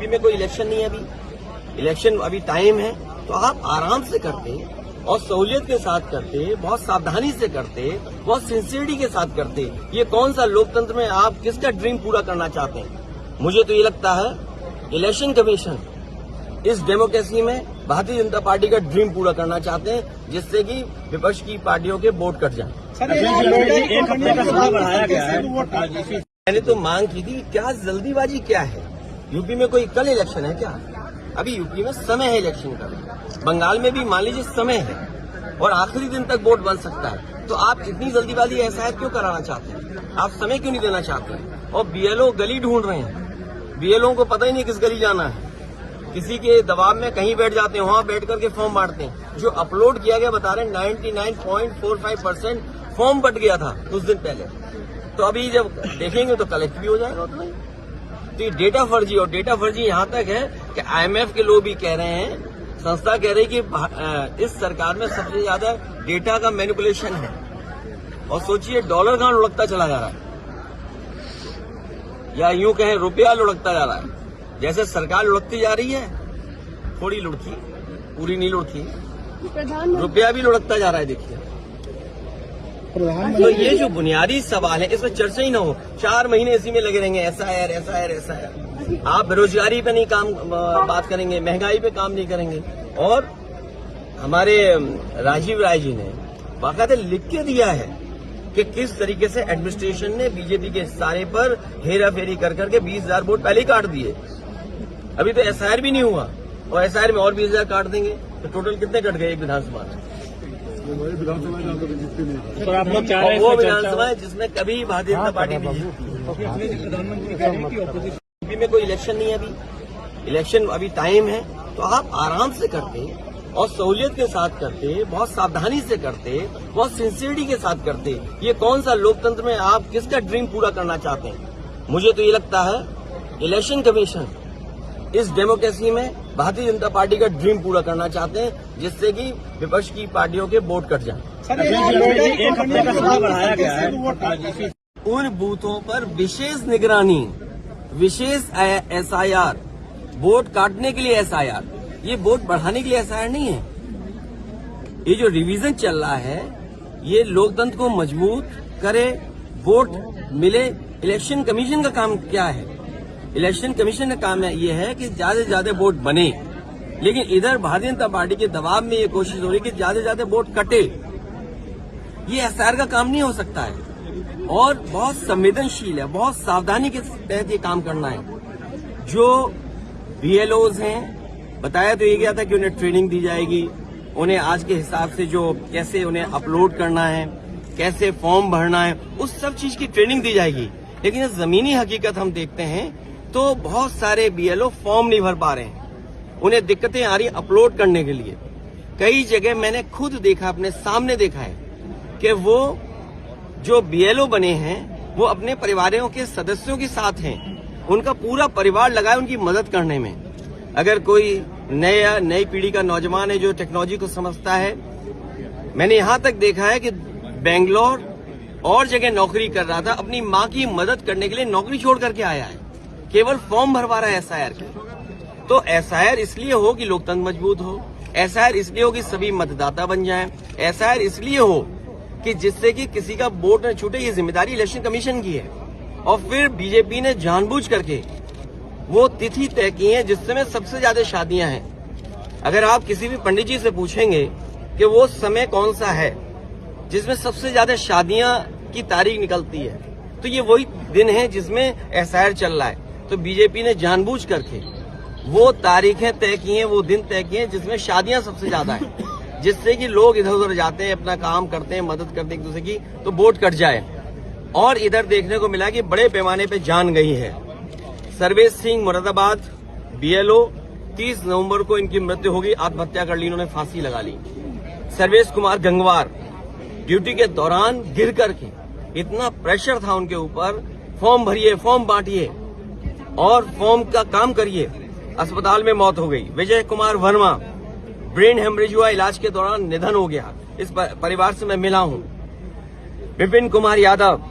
UP में कोई election नहीं है, अभी इलेक्शन अभी टाइम है, तो आप आराम से करते और सहूलियत के साथ करते, बहुत सावधानी से करते, बहुत सिंसियरिटी के साथ करते। ये कौन सा लोकतंत्र में आप किसका ड्रीम पूरा करना चाहते हैं? मुझे तो ये लगता है इलेक्शन कमीशन इस डेमोक्रेसी में भारतीय जनता पार्टी का ड्रीम पूरा करना चाहते हैं, जिससे कि विपक्ष की पार्टियों के वोट कट जाएं। एक हफ्ते का समय बढ़ाया गया है। मैंने तो मांग की थी, क्या जल्दीबाजी क्या है? यूपी में कोई कल इलेक्शन है क्या? अभी यूपी में समय है इलेक्शन का, बंगाल में भी मान लीजिए समय है और आखिरी दिन तक वोट बन सकता है। तो आप इतनी जल्दीबाजी ऐसा क्यों कराना चाहते हैं? आप समय क्यों नहीं देना चाहते हैं? और बीएलओ गली ढूंढ रहे हैं, बीएलओ को पता ही नहीं किस गली जाना है, किसी के दबाव में कहीं बैठ जाते हैं, वहां बैठ करके फॉर्म बांटते हैं। जो अपलोड किया गया बता रहे हैं 99.45% फॉर्म बट गया था कुछ दिन पहले। तो अभी जब देखेंगे तो कलेक्ट भी हो जाएगा उतना ही। तो ये डेटा फर्जी, और डेटा फर्जी यहां तक है कि IMF के लोग भी कह रहे हैं, संस्था कह रही कि इस सरकार में सबसे ज्यादा डेटा का मैनिपुलेशन है। और सोचिए डॉलर कहां लुढ़कता चला जा रहा है, या यूं कहें रुपया लुढ़कता जा रहा है। जैसे सरकार लुढ़कती जा रही है, थोड़ी लुढ़की, पूरी नहीं लुढ़की, रुपया भी लुढ़कता जा रहा है। देखिए, तो ये जो बुनियादी सवाल है इसमें चर्चा ही ना हो। 4 महीने इसी में लगे रहेंगे, ऐसा है। आप बेरोजगारी पे नहीं काम बात करेंगे, महंगाई पे काम नहीं करेंगे। और हमारे राजीव राय जी ने बाकायदा लिख के दिया है कि किस तरीके से एडमिनिस्ट्रेशन ने बीजेपी के सारे पर हेरा फेरी कर करके 20,000 वोट पहले ही काट दिए। अभी तो SIR भी नहीं हुआ, और SIR में और 20,000 काट देंगे, तो टोटल कितने कट गए एक विधानसभा में? तो आप लोग चाह रहे हैं वो विधानसभा है जिसमें कभी भारतीय जनता पार्टी भी यूपी में कोई इलेक्शन नहीं है, अभी इलेक्शन अभी टाइम है, तो आप आराम से करते और सहूलियत के साथ करते, बहुत सावधानी से करते, बहुत सिंसियरिटी के साथ करते। ये कौन सा लोकतंत्र में आप किसका ड्रीम पूरा करना चाहते हैं? मुझे तो ये लगता है इलेक्शन कमीशन इस डेमोक्रेसी में भारतीय जनता पार्टी का ड्रीम पूरा करना चाहते हैं, जिससे कि विपक्ष की पार्टियों के वोट कट जाएं। एक हफ्ते का समय बढ़ाया गया है। उन बूथों पर विशेष निगरानी, विशेष SIR, वोट काटने के लिए SIR, ये वोट बढ़ाने के लिए SIR नहीं है। ये जो रिवीजन चल रहा है ये लोकतंत्र को मजबूत करे, वोट मिले। इलेक्शन कमीशन का काम क्या है? इलेक्शन कमीशन का काम ये है कि ज्यादा से ज्यादा वोट बने, लेकिन इधर भारतीय जनता पार्टी के दबाव में ये कोशिश हो रही है कि ज्यादा से ज्यादा वोट कटे। ये SIR का काम नहीं हो सकता है, और बहुत संवेदनशील है, बहुत सावधानी के तहत ये काम करना है। जो BLOs हैं, बताया तो ये गया था कि उन्हें ट्रेनिंग दी जाएगी, उन्हें आज के हिसाब से जो कैसे उन्हें अपलोड करना है, कैसे फॉर्म भरना है, उस सब चीज की ट्रेनिंग दी जाएगी। लेकिन जमीनी हकीकत हम देखते हैं तो बहुत सारे BLO फॉर्म नहीं भर पा रहे हैं, उन्हें दिक्कतें आ रही अपलोड करने के लिए। कई जगह मैंने खुद देखा, अपने सामने देखा है कि वो जो BLO बने हैं वो अपने परिवारों के सदस्यों के साथ हैं, उनका पूरा परिवार लगा है उनकी मदद करने में। अगर कोई नई पीढ़ी का नौजवान है जो टेक्नोलॉजी को समझता है, मैंने यहां तक देखा है कि बेंगलोर और जगह नौकरी कर रहा था, अपनी मां की मदद करने के लिए नौकरी छोड़ करके आया है, केवल फॉर्म भरवा रहा है SIR के। तो SIR इसलिए हो कि लोकतंत्र मजबूत हो, SIR इसलिए हो कि सभी मतदाता बन जाएं, SIR इसलिए हो कि जिससे कि किसी का वोट न छूटे। ये जिम्मेदारी इलेक्शन कमीशन की है। और फिर बीजेपी ने जानबूझ करके वो तिथि तय की है जिसमें सबसे ज्यादा शादियां हैं। अगर आप किसी भी पंडित जी से पूछेंगे कि वो समय कौन सा है जिसमें सबसे ज्यादा शादियां की तारीख निकलती है, तो ये वही दिन है जिसमें SIR चल रहा है। तो बीजेपी ने जानबूझ करके वो तारीखें तय की हैं, वो दिन तय किए हैं जिसमें शादियां सबसे ज्यादा हैं, जिससे कि लोग इधर उधर जाते हैं, अपना काम करते हैं, मदद करते हैं एक दूसरे की, तो वोट कट जाए। और इधर देखने को मिला कि बड़े पैमाने पे जान गई है। सर्वेश सिंह मुरादाबाद BLO, 30 नवंबर को इनकी मृत्यु होगी, आत्महत्या कर ली, इन्होंने फांसी लगा ली। सर्वेश कुमार गंगवार ड्यूटी के दौरान गिर करके, इतना प्रेशर था उनके ऊपर, फॉर्म भरिए, फॉर्म बांटिए और फॉर्म का काम करिए, अस्पताल में मौत हो गई। विजय कुमार वर्मा ब्रेन हेमरेज हुआ, इलाज के दौरान निधन हो गया। इस परिवार से मैं मिला हूं। विपिन कुमार यादव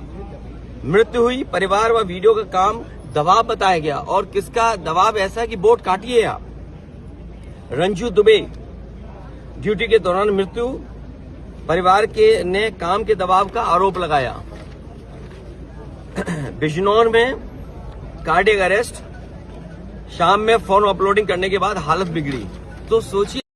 मृत्यु हुई, परिवार व वीडियो का काम दबाव बताया गया, और किसका दबाव ऐसा है कि बोट काटिए आप। रंजू दुबे ड्यूटी के दौरान मृत्यु, परिवार के ने काम के दबाव का आरोप लगाया। बिजनौर में कार्डियक अरेस्ट, शाम में फोन अपलोडिंग करने के बाद हालत बिगड़ी। तो सोचिए